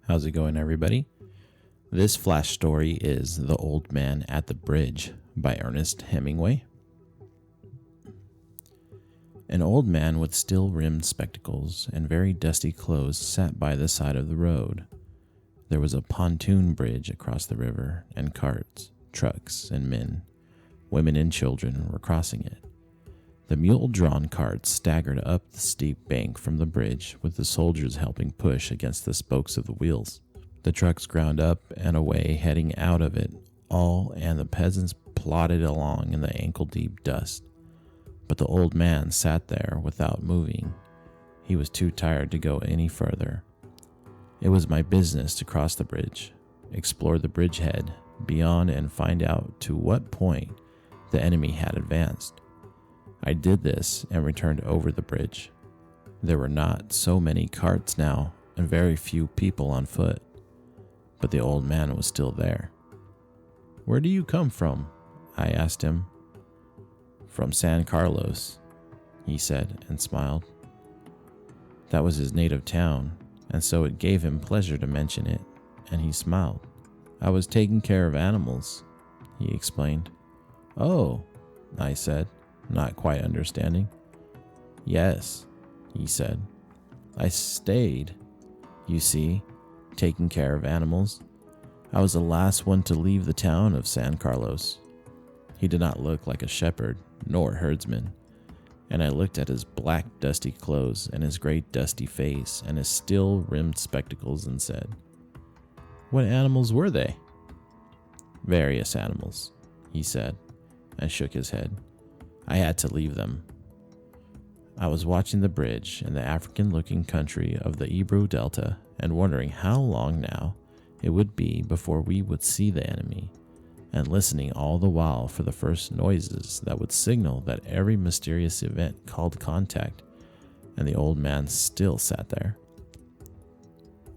How's it going, everybody? This flash story is The Old Man at the Bridge by Ernest Hemingway. An old man with steel-rimmed spectacles and very dusty clothes sat by the side of the road. There was a pontoon bridge across the river, and carts, trucks, and men, women and children were crossing it. The mule-drawn carts staggered up the steep bank from the bridge, with the soldiers helping push against the spokes of the wheels. The trucks ground up and away, heading out of it all, and the peasants plodded along in the ankle-deep dust. But the old man sat there without moving. He was too tired to go any further. It was my business to cross the bridge, explore the bridgehead beyond, and find out to what point the enemy had advanced. I did this and returned over the bridge. There were not so many carts now, and very few people on foot. But the old man was still there. "Where do you come from?" I asked him. "From San Carlos," he said and smiled. That was his native town, and so it gave him pleasure to mention it, and he smiled. "I was taking care of animals," he explained. "Oh," I said, not quite understanding. "Yes," he said. "I stayed, you see, taking care of animals. I was the last one to leave the town of San Carlos." He did not look like a shepherd, nor herdsman, and I looked at his black dusty clothes and his great dusty face and his steel-rimmed spectacles and said, "What animals were they?" "Various animals," he said, and shook his head. "I had to leave them." I was watching the bridge in the African-looking country of the Ebro Delta and wondering how long now it would be before we would see the enemy, and listening all the while for the first noises that would signal that every mysterious event called contact, and the old man still sat there.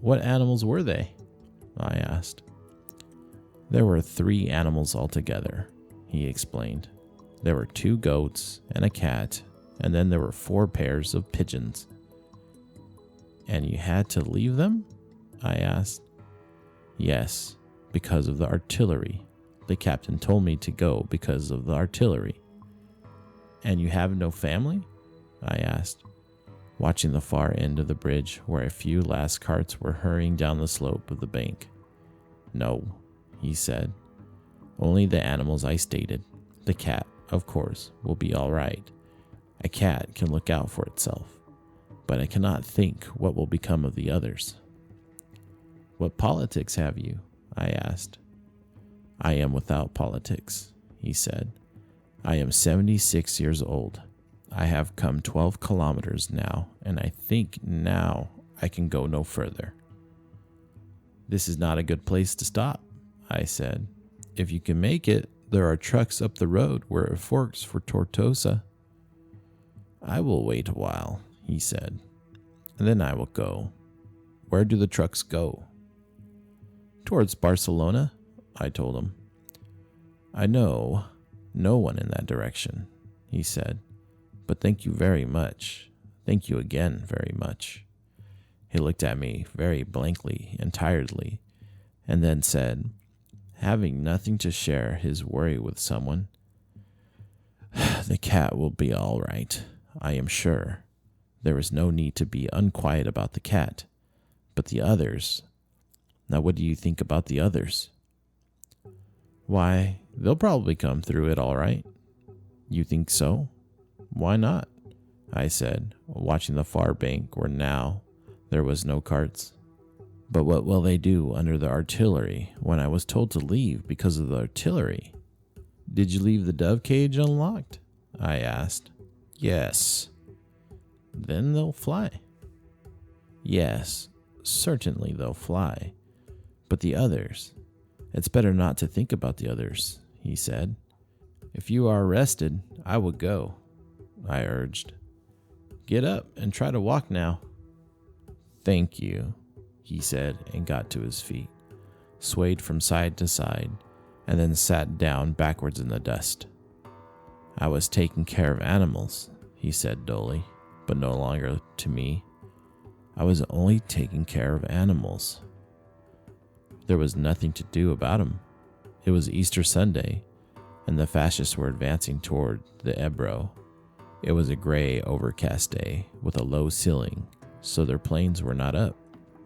"What animals were they?" I asked. "There were 3 animals altogether," he explained. "There were 2 goats and a cat, and then there were 4 pairs of pigeons." "And you had to leave them?" I asked. "Yes, because of the artillery. The captain told me to go because of the artillery." "And you have no family?" I asked, watching the far end of the bridge where a few last carts were hurrying down the slope of the bank. "No," he said. "Only the animals I stated. The cat, of course, will be all right. A cat can look out for itself, but I cannot think what will become of the others." "What politics have you?" I asked. "I am without politics," he said. "I am 76 years old. I have come 12 kilometers now, and I think now I can go no further." "This is not a good place to stop," I said. "If you can make it, there are trucks up the road where it forks for Tortosa." "I will wait a while," he said, "and then I will go." "Where do the trucks go?" "Towards Barcelona," I told him. "I know no one in that direction," he said, "but thank you very much. Thank you again very much." He looked at me very blankly and tiredly, and then said, having nothing to share his worry with someone, "The cat will be all right, I am sure. There is no need to be unquiet about the cat. But the others, now what do you think about the others?" "Why, they'll probably come through it all right." "You think so? Why not?" I said, watching the far bank where now there was no carts. "But what will they do under the artillery when I was told to leave because of the artillery?" "Did you leave the dove cage unlocked?" I asked. "Yes." "Then they'll fly." "Yes, certainly they'll fly. But the others, it's better not to think about the others," he said. "If you are arrested, I will go," I urged. "Get up and try to walk now." "Thank you," he said, and got to his feet, swayed from side to side, and then sat down backwards in the dust. "I was taking care of animals," he said dully, but no longer to me. "I was only taking care of animals." There was nothing to do about him. It was Easter Sunday, and the fascists were advancing toward the Ebro. It was a gray, overcast day with a low ceiling, so their planes were not up.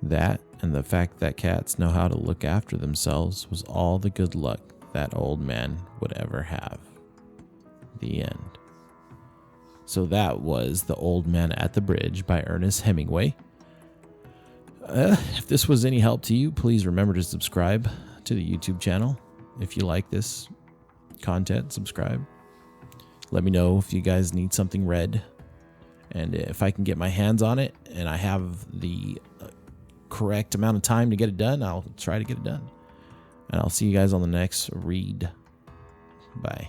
That, and the fact that cats know how to look after themselves, was all the good luck that old man would ever have. The end. So that was The Old Man at the Bridge by Ernest Hemingway. If this was any help to you, please remember to subscribe to the YouTube channel. If you like this content, subscribe. Let me know if you guys need something read. And if I can get my hands on it and I have the correct amount of time to get it done, I'll try to get it done. And I'll see you guys on the next read. Bye.